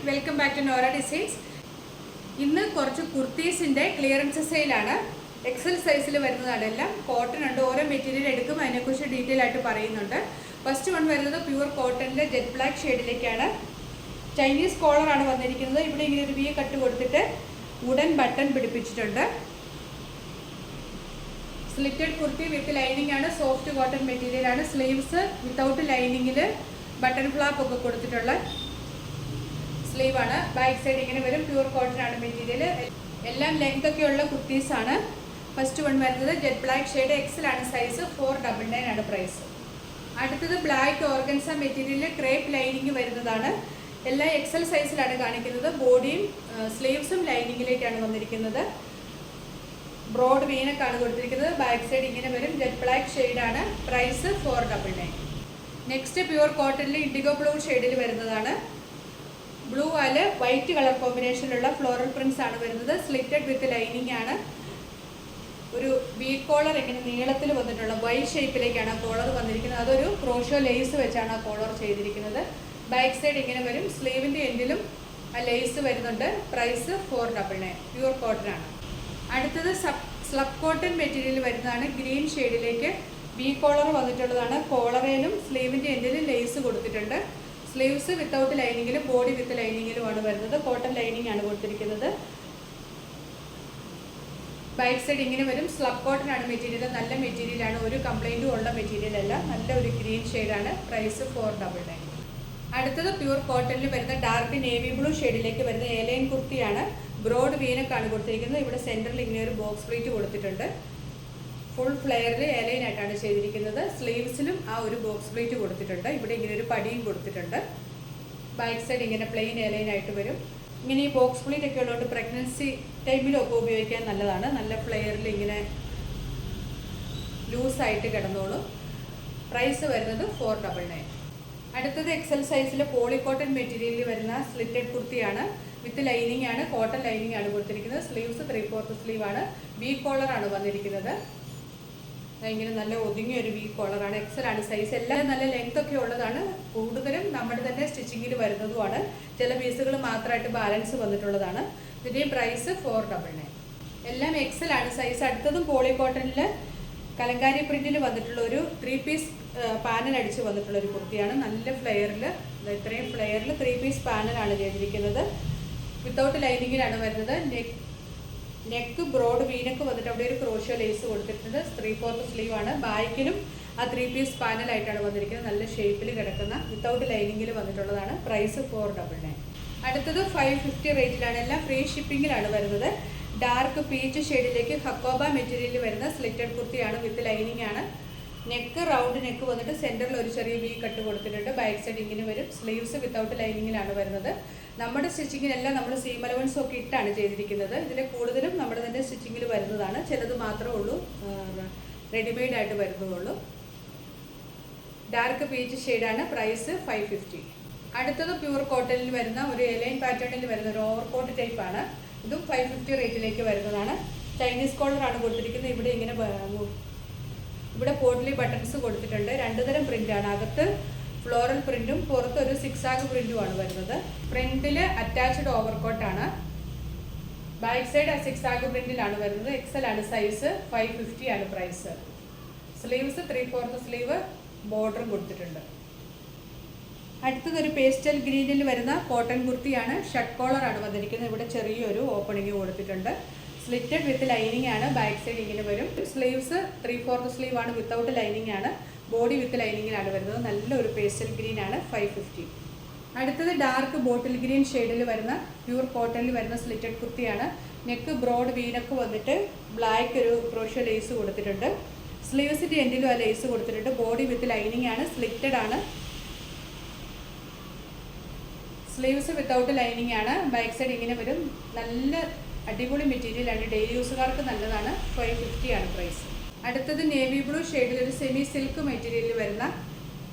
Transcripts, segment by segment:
Welcome back to Nora designs. ഇന്ന് കുറച്ച് കുർത്തീസിൻ്റെ clearance സെയിലാണ്. Excel സൈസിൽ വരുന്നതാണ്. എല്ലാം കോട്ടൺ ഉണ്ട്. ഓരോ മെറ്റീരിയൽ എടുക്കും അതിനെക്കുറിച്ച് ഡീറ്റെയിൽ ആയിട്ട് പറയുന്നുണ്ട്. ഫസ്റ്റ് വൺ വരുന്നത് പ്യുവർ കോട്ടണിൻ്റെ ജെറ്റ് ബ്ലാക്ക് ഷെയ്ഡിലേക്കാണ്. ചൈനീസ് കോളറാണ് വന്നിരിക്കുന്നത്. ഇവിടെ ഇങ്ങനെ ഒരു വി കട്ട് കൊടുത്തിട്ട് വുഡൻ ബട്ടൺ പിടിപ്പിച്ചിട്ടുണ്ട്. സ്ലിറ്റഡ് കുർത്തി വിത്ത് ലൈനിങ് ആണ്. സോഫ്റ്റ് കോട്ടൺ മെറ്റീരിയൽ ആണ്. സ്ലീവ്സ് വിത്തൗട്ട് ലൈനിങ്ങിൽ ബട്ടൺ ഫ്ലാപ്പ് ഒക്കെ കൊടുത്തിട്ടുള്ള സ്ലീവാണ്. ബാക്ക് സൈഡ് ഇങ്ങനെ വരും. പ്യൂർ കോട്ടൺ ആണ് മെറ്റീരിയൽ. എല്ലാം ലെങ്ത് ഒക്കെ ഉള്ള കുർത്തീസാണ്. ഫസ്റ്റ് വൺ വരുന്നത് ജെറ്റ് ബ്ലാക്ക് ഷെയ്ഡ്. എക്സലാണ് സൈസ്. 499 ആണ് പ്രൈസ്. അടുത്തത് black organza material crepe lining വരുന്നതാണ്. എല്ലാം എക്സൽ സൈസിലാണ് കാണിക്കുന്നത്. ബോഡിയും സ്ലീവ്സും ലൈനിങ്ങിലേക്കാണ് വന്നിരിക്കുന്നത്. ബ്രോഡ് വീനക്കാണ് കൊടുത്തിരിക്കുന്നത്. ബാക്ക് സൈഡ് ഇങ്ങനെ വരും. ജെറ്റ് ബ്ലാക്ക് ഷെയ്ഡാണ്. പ്രൈസ് 499. നെക്സ്റ്റ് പ്യുവർ കോട്ടണിൽ ഇൻഡിഗോ ബ്ലൂ ഷെയ്ഡിൽ വരുന്നതാണ്. ബ്ലൂ ആല് വൈറ്റ് കളർ കോമ്പിനേഷനിലുള്ള ഫ്ലോറൽ പ്രിന്റ്സ് ആണ് വരുന്നത്. സ്ലിറ്റഡ് വിത്ത് ലൈനിങ് ആണ്. ഒരു വി കോളർ ഇങ്ങനെ നീളത്തിൽ വന്നിട്ടുള്ള വൈ ഷേപ്പിലേക്കാണ് ആ കോളർ വന്നിരിക്കുന്നത്. അതൊരു ക്രോഷോ ലേസ് വെച്ചാണ് ആ കോളർ ചെയ്തിരിക്കുന്നത്. ബാക്ക് സൈഡ് ഇങ്ങനെ വരും. സ്ലീവിൻ്റെ എൻഡിലും ആ ലേസ് വരുന്നുണ്ട്. പ്രൈസ് 499. പ്യുവർ കോട്ടൺ ആണ്. അടുത്തത് സ്ലബ് കോട്ടൺ മെറ്റീരിയൽ വരുന്നതാണ്. ഗ്രീൻ ഷെയ്ഡിലേക്ക് വി കോളർ വന്നിട്ടുള്ളതാണ്. കോളറേലും സ്ലീവിൻ്റെ എൻഡിലും ലേസ് കൊടുത്തിട്ടുണ്ട്. സ്ലീവ്സ് വിത്തൗട്ട് ലൈനിങ്ങിലും ബോഡി വിത്ത് ലൈനിങ്ങിലുമാണ് വരുന്നത്. കോട്ടൺ ലൈനിങ് ആണ് കൊടുത്തിരിക്കുന്നത്. ബാക്ക് സൈഡ് ഇങ്ങനെ വരും. സ്ലബ് കോട്ടൺ ആണ് മെറ്റീരിയൽ. നല്ല മെറ്റീരിയലാണ്. ഒരു കംപ്ലൈൻറ്റും ഉള്ള മെറ്റീരിയൽ അല്ല. നല്ല ഒരു ഗ്രീൻ ഷെയ്ഡാണ്. പ്രൈസ് 499. അടുത്തത് പ്യൂർ കോട്ടണിൽ വരുന്ന ഡാർക്ക് നേവി ബ്ലൂ ഷെയ്ഡിലേക്ക് വരുന്ന ഏലൈൻ കുർത്തിയാണ്. ബ്രോഡ് വീനക്കാണ് കൊടുത്തിരിക്കുന്നത്. ഇവിടെ സെൻറ്ററിൽ ഇങ്ങനെ ഒരു ബോക്സ് പ്ലീറ്റ് കൊടുത്തിട്ടുണ്ട്. ഫുൾ ഫ്ലെയറിൽ എലൈൻ ആയിട്ടാണ് ചെയ്തിരിക്കുന്നത്. സ്ലീവ്സിലും ആ ഒരു ബോക്സ് പ്ലീറ്റ് കൊടുത്തിട്ടുണ്ട്. ഇവിടെ ഇങ്ങനെ ഒരു പടിയും കൊടുത്തിട്ടുണ്ട്. ബാക്ക് സൈഡ് ഇങ്ങനെ പ്ലെയിൻ എലൈൻ ആയിട്ട് വരും. ഇങ്ങനെ ഈ ബോക്സ് പ്ലീറ്റ് ഒക്കെ ഉള്ളതുകൊണ്ട് പ്രഗ്നൻസി ടൈമിലൊക്കെ ഉപയോഗിക്കാൻ നല്ലതാണ്. നല്ല ഫ്ലെയറിൽ ഇങ്ങനെ ലൂസായിട്ട് കിടന്നോളും. പ്രൈസ് വരുന്നത് 499. അടുത്തത് എക്സൽ സൈസിൽ പോളിക്കോട്ടൺ മെറ്റീരിയലിൽ വരുന്ന സ്ലിറ്റഡ് കുർത്തിയാണ്. വിത്ത് ലൈനിങ് ആണ്. കോട്ടൺ ലൈനിങ് ആണ് കൊടുത്തിരിക്കുന്നത്. സ്ലീവ്സ് 3/4 സ്ലീവ് ആണ്. വി കോളറാണ് വന്നിരിക്കുന്നത്. ഇങ്ങനെ നല്ല ഒതുങ്ങിയ ഒരു വി കോളറാണ്. എക്സലാണ് സൈസ്. എല്ലാം നല്ല ലെങ്ത് ഒക്കെ ഉള്ളതാണ്. കൂടുതലും നമ്മുടെ തന്നെ സ്റ്റിച്ചിങ്ങിൽ വരുന്നതുമാണ്. ചില പീസുകൾ മാത്രമായിട്ട് ബാലൻസ് വന്നിട്ടുള്ളതാണ്. ഇതിൻ്റെയും പ്രൈസ് 499. എല്ലാം എക്സലാണ് സൈസ്. അടുത്തതും പോളിക്കോട്ടണിൽ കലങ്കാരി പ്രിന്റിൽ വന്നിട്ടുള്ള ഒരു 3 പീസ് പാനൽ അടിച്ച് വന്നിട്ടുള്ള ഒരു കുർത്തിയാണ്. നല്ല ഫ്ലെയറിൽ, ഇത്രയും ഫ്ലെയറിൽ 3 പീസ് പാനലാണ് ചെയ്തിരിക്കുന്നത്. വിത്തൗട്ട് ലൈനിങ്ങിലാണ് വരുന്നത്. നെക്ക് ബ്രോഡ് വീനക്ക് വന്നിട്ട് അവിടെ ഒരു ക്രോഷ്യോ ലേസ് കൊടുത്തിട്ടുണ്ട്. 3/4 സ്ലീവ് ആണ്. ബാക്കിലും ആ 3 പീസ് പാനലായിട്ടാണ് വന്നിരിക്കുന്നത്. നല്ല ഷേപ്പിൽ കിടക്കുന്ന വിത്തൗട്ട് ലൈനിങ്ങിൽ വന്നിട്ടുള്ളതാണ്. പ്രൈസ് 499. അടുത്തത് 550 റേറ്റിലാണ്. എല്ലാം ഫ്രീ ഷിപ്പിങ്ങിലാണ് വരുന്നത്. ഡാർക്ക് പീച്ച് ഷെയ്ഡിലേക്ക് ഹക്കോബ മെറ്റീരിയൽ വരുന്ന സ്ലിറ്റഡ് കുർത്തിയാണ്. വിത്ത് ലൈനിങ് ആണ്. നെക്ക് റൗണ്ട് നെക്ക് വന്നിട്ട് സെൻറ്ററിൽ ഒരു ചെറിയ വി കട്ട് കൊടുത്തിട്ടുണ്ട്. ബാക്ക് സൈഡ് ഇങ്ങനെ വരും. സ്ലീവ്സ് വിത്തൗട്ട് ലൈനിങ്ങിലാണ് വരുന്നത്. നമ്മുടെ സ്റ്റിച്ചിങ്ങിനെല്ലാം നമ്മൾ സീം അലവൻസ് ഒക്കെ ഇട്ടാണ് ചെയ്തിരിക്കുന്നത്. ഇതിൽ കൂടുതലും നമ്മുടെ തന്നെ സ്റ്റിച്ചിങ്ങിൽ വരുന്നതാണ്. ചിലത് മാത്രമേ ഉള്ളൂ റെഡിമെയ്ഡ് ആയിട്ട് വരുന്നതുള്ളൂ. ഡാർക്ക് പീച്ച് ഷെയ്ഡാണ്. പ്രൈസ് 550. അടുത്തത് പ്യൂർ കോട്ടണിൽ വരുന്ന ഒരു എലൈൻ പാറ്റേണിൽ വരുന്ന ഒരു ഓവർകോട്ട് ടൈപ്പാണ്. ഇതും 550 റേറ്റിലേക്ക് വരുന്നതാണ്. ചൈനീസ് കോളറാണ് കൊടുത്തിരിക്കുന്നത്. ഇവിടെ ഇങ്ങനെ ഇവിടെ പോട്ട്ലി ബട്ടൺസ് കൊടുത്തിട്ടുണ്ട്. 2 തരം പ്രിൻ്റാണ്. അകത്ത് ഫ്ലോറൽ പ്രിൻറ്റും പുറത്തൊരു സിക്സാഗ് പ്രിൻറ്റുമാണ് വരുന്നത്. ഫ്രണ്ടിൽ അറ്റാച്ച്ഡ് ഓവർകോട്ടാണ്. ബാക്ക് സൈഡ് സിക്സാഗ് പ്രിൻറ്റിലാണ് വരുന്നത്. എക്സലാണ് സൈസ്. 550 ആണ് പ്രൈസ്. സ്ലീവ്സ് 3/4 സ്ലീവ് ബോർഡറും കൊടുത്തിട്ടുണ്ട്. അടുത്തതൊരു പേസ്റ്റൽ ഗ്രീനിൽ വരുന്ന കോട്ടൺ കുർത്തിയാണ്. ഷർട്ട് കോളറാണ് വന്നിരിക്കുന്നത്. ഇവിടെ ചെറിയൊരു ഓപ്പണിങ് കൊടുത്തിട്ടുണ്ട്. സ്ലിറ്റഡ് വിത്ത് ലൈനിങ് ആണ്. ബാക്ക് സൈഡ് ഇങ്ങനെ വരും. സ്ലീവ്സ് 3/4 സ്ലീവ് ആണ്. വിത്തൗട്ട് ലൈനിങ് ആണ്. ബോഡി വിത്ത് ലൈനിങ്ങിലാണ് വരുന്നത്. നല്ലൊരു പേസ്റ്റൽ ഗ്രീൻ ആണ്. 550. അടുത്തത് ഡാർക്ക് ബോട്ടിൽ ഗ്രീൻ ഷെയ്ഡിൽ വരുന്ന പ്യൂർ കോട്ടണിൽ വരുന്ന സ്ലിറ്റഡ് കുർത്തിയാണ്. നെക്ക് ബ്രോഡ് വീനക്ക് വന്നിട്ട് ബ്ലാക്ക് ഒരു ക്രോഷ്യോ ലേസ് കൊടുത്തിട്ടുണ്ട്. സ്ലീവ്സിൻ്റെ എൻഡിലും ആ ലേസ് കൊടുത്തിട്ടുണ്ട്. ബോഡി വിത്ത് ലൈനിങ് ആണ്. സ്ലിറ്റഡ് ആണ്. സ്ലീവ്സ് വിത്തൗട്ട് ലൈനിങ് ആണ്. ബാക്ക് സൈഡ് ഇങ്ങനെ വരും. നല്ല അടിപൊളി മെറ്റീരിയലാണ്. ഡെയിലി യൂസുകാർക്ക് നല്ലതാണ്. 550 ആണ് പ്രൈസ്. അടുത്തത് നേവി ബ്ലൂ ഷെയ്ഡിൽ ഒരു സെമി സിൽക്ക് മെറ്റീരിയലിൽ വരുന്ന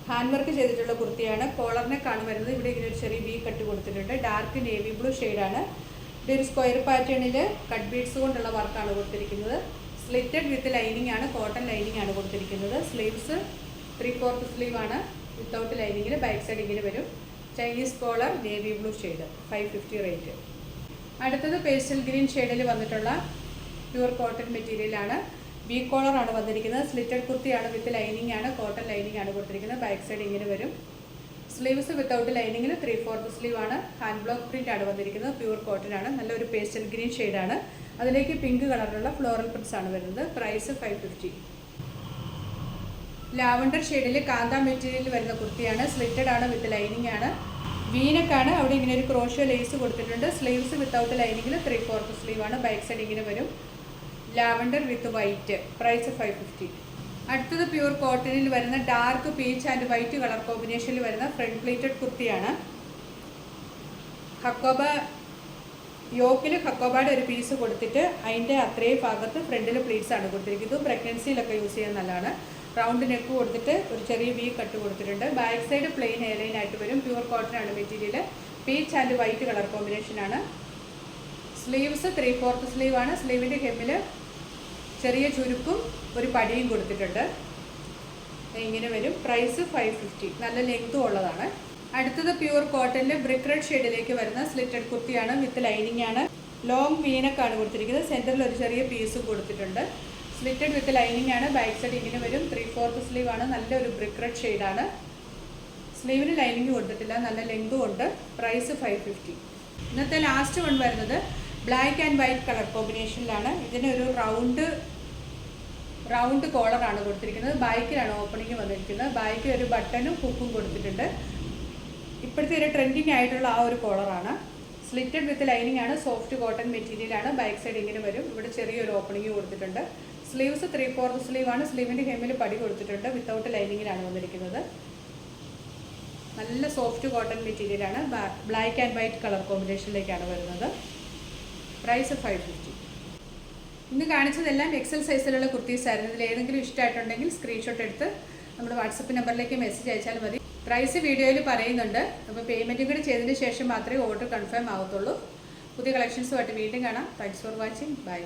ഹാൻഡ് വർക്ക് ചെയ്തിട്ടുള്ള കുർത്തിയാണ്. കോളറിനെക്കാണ് വരുന്നത്. ഇവിടെ ഇങ്ങനെ ഒരു ചെറിയ വി കട്ട് കൊടുത്തിട്ടുണ്ട്. ഡാർക്ക് നേവി ബ്ലൂ ഷെയ്ഡാണ്. ഇവിടെ ഒരു സ്ക്വയർ പാറ്റേണിൽ കട്ട് ബീഡ്സ് കൊണ്ടുള്ള വർക്കാണ് കൊടുത്തിരിക്കുന്നത്. സ്ലിറ്റഡ് വിത്ത് ലൈനിങ് ആണ്. കോട്ടൺ ലൈനിങ് ആണ് കൊടുത്തിരിക്കുന്നത്. സ്ലീവ്സ് 3/4 സ്ലീവ് ആണ്. വിത്തൗട്ട് ലൈനിങ്ങിൽ. ബാക്ക് സൈഡ് ഇങ്ങനെ വരും. Chinese collar navy blue shade 550 rate. അടുത്തത് പേസ്റ്റൽ ഗ്രീൻ ഷെയ്ഡിൽ വന്നിട്ടുള്ള പ്യൂർ കോട്ടൺ മെറ്റീരിയലാണ്. വി കോളറാണ് വന്നിരിക്കുന്നത്. സ്ലിറ്റഡ് കുർത്തിയാണ്, വിത്ത് ലൈനിങ് ആണ്, കോട്ടൺ ലൈനിങ് ആണ് കൊടുത്തിരിക്കുന്നത്. ബാക്ക് സൈഡ് ഇങ്ങനെ വരും. സ്ലീവ്സ് വിത്തൗട്ട് ലൈനിങ്ങിൽ 3/4 സ്ലീവ് ആണ്. ഹാൻഡ് ബ്ലോക്ക് പ്രിന്റ് ആണ് വന്നിരിക്കുന്നത്. പ്യൂർ കോട്ടൺ ആണ്. നല്ലൊരു പേസ്റ്റൽ ഗ്രീൻ ഷെയ്ഡാണ്. അതിലേക്ക് പിങ്ക് കളറിലുള്ള ഫ്ലോറൽ പ്രിന്റ്സ് ആണ് വരുന്നത്. പ്രൈസ് 550. ലാവണ്ടർ ഷെയ്ഡിൽ കാന്ത മെറ്റീരിയൽ വരുന്ന കുർത്തിയാണ്. സ്ലിറ്റഡ് ആണ്, വിത്ത് ലൈനിങ് ആണ്. വീനക്കാണ്. അവിടെ ഇങ്ങനെ ഒരു ക്രോഷ്യോ ലേസ് കൊടുത്തിട്ടുണ്ട്. സ്ലീവ്സ് വിത്തൗട്ട് ലൈനിങ്ങിൽ 3/4 സ്ലീവ് ആണ്. ബാക്ക് സൈഡ് ഇങ്ങനെ വരും. Lavender with white. പ്രൈസ് 550. അടുത്തത് പ്യൂർ കോട്ടണിൽ വരുന്ന dark peach and white colour കോമ്പിനേഷനിൽ വരുന്ന ഫ്രണ്ട് പ്ലീറ്റഡ് കുർത്തിയാണ്. ഹക്കോബ യോക്കിൽ ഹക്കോബയുടെ ഒരു പീസ് കൊടുത്തിട്ട് അതിൻ്റെ അത്രയും ഭാഗത്ത് ഫ്രണ്ടിൽ പ്ലീറ്റ്സ് ആണ് കൊടുത്തിരിക്കുന്നത്. പ്രഗ്നൻസിയിലൊക്കെ യൂസ് ചെയ്യാൻ നല്ലതാണ്. റൗണ്ട് നെക്ക് കൊടുത്തിട്ട് ഒരു ചെറിയ വി കട്ട് കൊടുത്തിട്ടുണ്ട്. ബാക്ക് സൈഡ് പ്ലെയിൻ എയർലൈൻ ആയിട്ട് വരും. പ്യൂർ കോട്ടൺ ആണ് material. Peach and white colour കോമ്പിനേഷനാണ്. സ്ലീവ്സ് 3/4 സ്ലീവ് ആണ്. സ്ലീവിൻ്റെ ഹെമ്മിൽ ചെറിയ ചുരുക്കും ഒരു പടിയും കൊടുത്തിട്ടുണ്ട്. ഇങ്ങനെ വരും. പ്രൈസ് 550. നല്ല ലെങ്തും ഉള്ളതാണ്. അടുത്തത് പ്യൂർ കോട്ടണിൽ ബ്രിക്ക് റെഡ് ഷെയ്ഡിലേക്ക് വരുന്ന സ്ലിറ്റഡ് കുർത്തിയാണ്. വിത്ത് ലൈനിങ് ആണ്. ലോങ് വീനക്കാണ് കൊടുത്തിരിക്കുന്നത്. സെൻറ്ററിൽ ഒരു ചെറിയ പീസും കൊടുത്തിട്ടുണ്ട്. സ്ലിറ്റഡ് വിത്ത് ലൈനിങ് ആണ്. ബാക്ക് സൈഡ് ഇങ്ങനെ വരും. 3/4 സ്ലീവ് ആണ്. നല്ലൊരു ബ്രിക്ക് റെഡ് ഷെയ്ഡാണ്. സ്ലീവിന് ലൈനിങ് കൊടുത്തിട്ടില്ല. നല്ല ലെങ്തും ഉണ്ട്. പ്രൈസ് 550. ഇന്നത്തെ ലാസ്റ്റ് വൺ വരുന്നത് ബ്ലാക്ക് ആൻഡ് വൈറ്റ് കളർ കോമ്പിനേഷനിലാണ്. ഇതിന് ഒരു റൗണ്ട് കോളറാണ് കൊടുത്തിരിക്കുന്നത്. ബാക്കിലാണ് ഓപ്പണിങ് വന്നിരിക്കുന്നത്. ബാക്കിൽ ഒരു ബട്ടണും ഹുക്കും കൊടുത്തിട്ടുണ്ട്. ഇപ്പോഴത്തെ ഒരു ട്രെൻഡിങ് ആയിട്ടുള്ള ആ ഒരു കോളറാണ്. സ്ലിറ്റഡ് വിത്ത് ലൈനിങ് ആണ്. സോഫ്റ്റ് കോട്ടൺ മെറ്റീരിയലാണ്. ബാക്ക് സൈഡ് ഇങ്ങനെ വരും. ഇവിടെ ചെറിയൊരു ഓപ്പണിങ് കൊടുത്തിട്ടുണ്ട്. സ്ലീവ്സ് 3/4 സ്ലീവ് ആണ്. സ്ലീവിൻ്റെ ഹെമ്മിൽ പടി കൊടുത്തിട്ടുണ്ട്. വിത്തൗട്ട് ലൈനിങ്ങിലാണ് വന്നിരിക്കുന്നത്. നല്ല സോഫ്റ്റ് കോട്ടൺ മെറ്റീരിയലാണ്. ബ്ലാക്ക് ആൻഡ് വൈറ്റ് കളർ കോമ്പിനേഷനിലേക്കാണ് വരുന്നത്. പ്രൈസ് 550. ഇന്ന് കാണിച്ചതെല്ലാം എക്സൽ സൈസിലുള്ള കുർത്തീസ് ആയിരുന്നു. ഇതിൽ ഏതെങ്കിലും ഇഷ്ടമായിട്ടുണ്ടെങ്കിൽ സ്ക്രീൻഷോട്ട് എടുത്ത് നമ്മുടെ വാട്സപ്പ് നമ്പറിലേക്ക് മെസ്സേജ് അയച്ചാൽ മതി. പ്രൈസ് വീഡിയോയിൽ പറയുന്നുണ്ട്. അപ്പോൾ പേയ്മെൻറ്റും കൂടി ചെയ്തതിന് ശേഷം മാത്രമേ ഓർഡർ കൺഫേം ആവത്തുള്ളൂ. പുതിയ കളക്ഷൻസുമായിട്ട് വീണ്ടും കാണാം. Thanks for watching. ബൈ.